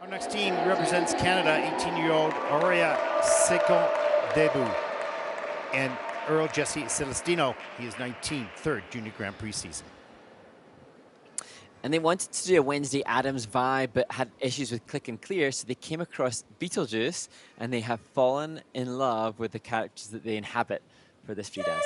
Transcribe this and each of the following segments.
Our next team represents Canada, 18-year-old Aurea CINCON-DEBOUT and Earl Jesse Celestino. He is 19, third Junior Grand Prix season. And they wanted to do a Wednesday Addams vibe, but had issues with click and clear, so they came across Beetlejuice, and they have fallen in love with the characters that they inhabit for this free dance.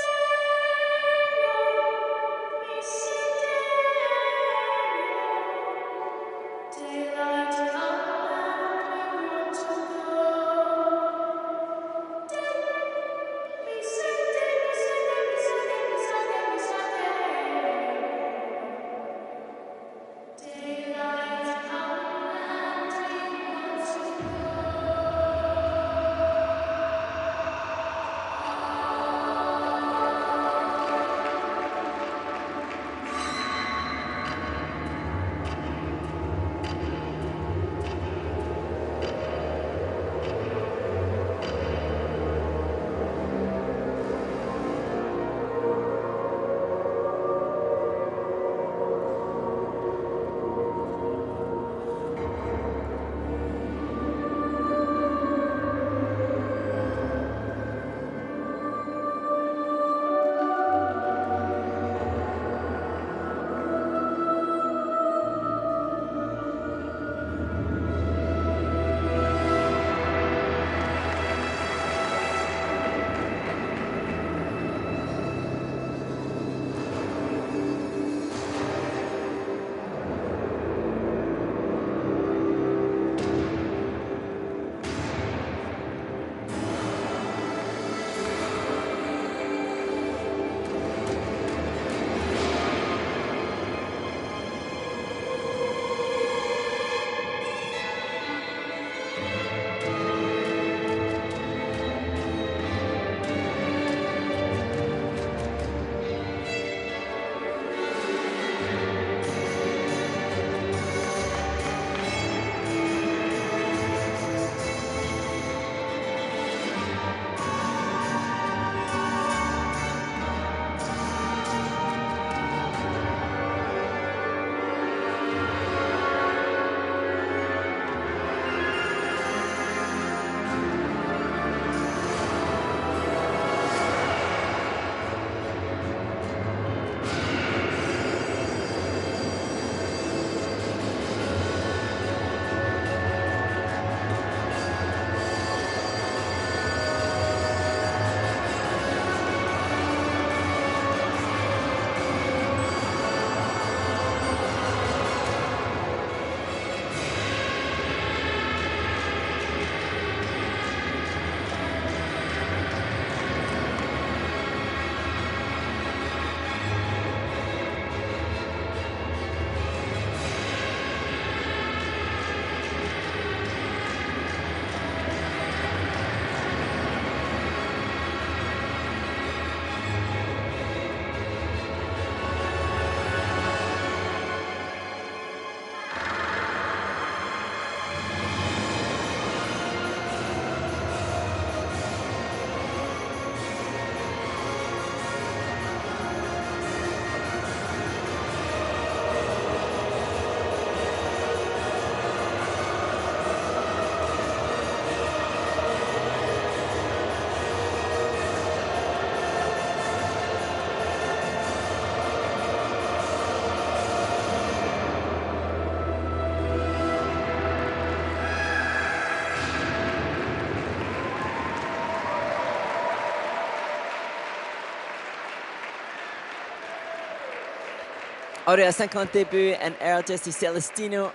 Aurea CINCON-DEBOUT and Earl Jesse Celestino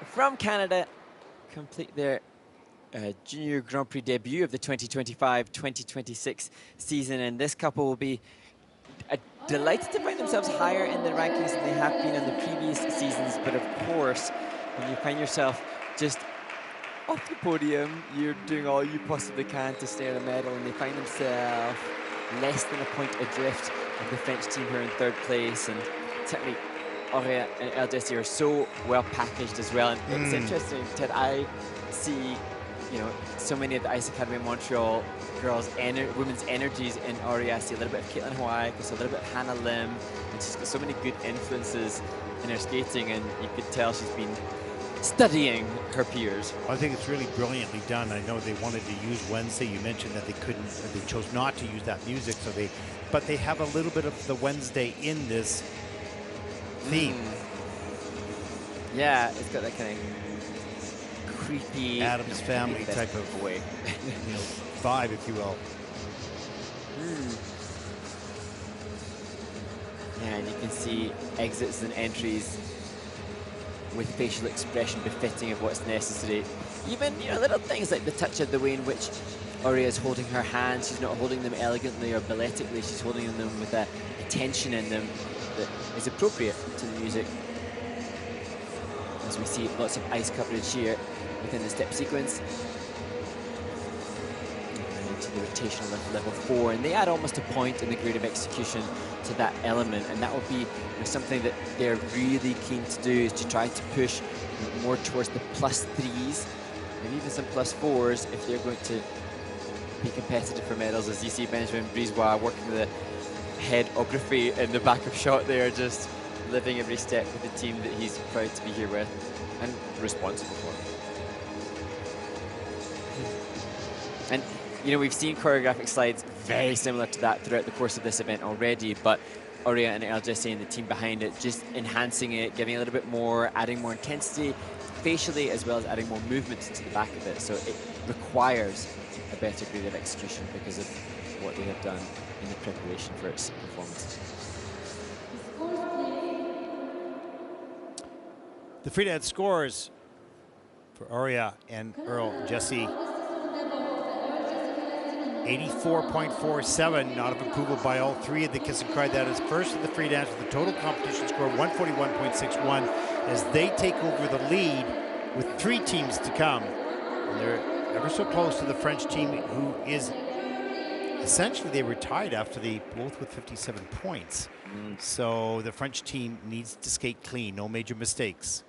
from Canada complete their Junior Grand Prix debut of the 2025-2026 season, and this couple will be delighted to find themselves higher in the rankings than they have been in the previous seasons. But of course, when you find yourself just off the podium, you're doing all you possibly can to stay at a medal, and they find themselves less than a point adrift of the French team who are in third place. And certainly Aurea and Earl Jesse are so well packaged as well. And it's interesting, Ted, I see, you know, so many of the Ice Academy of Montreal girls, women's energies in Aurea. I see a little bit of Caitlin Hawaii, I see a little bit of Hannah Lim, and she's got so many good influences in her skating, and you could tell she's been studying her peers. I think it's really brilliantly done. I know they wanted to use Wednesday. You mentioned that they couldn't, or they chose not to use that music, so but they have a little bit of the Wednesday in this theme. Yeah, it's got that kind of creepy Addams Family type of way, vibe, if you will. Yeah, and you can see exits and entries with facial expression befitting of what's necessary. Even little things like the touch of the way in which Aurea is holding her hands. She's not holding them elegantly or balletically. She's holding them with a tension in them that is appropriate to the music. As we see lots of ice coverage here within the step sequence. And into the rotational lift level 4, and they add almost a point in the grade of execution to that element, and that will be something that they're really keen to do, is to try to push more towards the +3s and even some +4s if they're going to be competitive for medals. As you see Benjamin Brisebois working the headography in the back of shot there, just living every step with the team that he's proud to be here with and responsible for. And we've seen choreographic slides very similar to that throughout the course of this event already, but Aurea and Earl Jesse and the team behind it just enhancing it, giving a little bit more, adding more intensity facially, as well as adding more movement to the back of it. So it requires a better grade of execution because of what they have done in the preparation for its performance. The free dance scores for Aurea and Earl Jesse: 84.47, not of approval by all three of the kiss and cry. That is first in the free dance with a total competition score of 141.61 as they take over the lead with 3 teams to come. And they're ever so close to the French team, who is essentially, they were tied after both with 57 points. So the French team needs to skate clean, no major mistakes.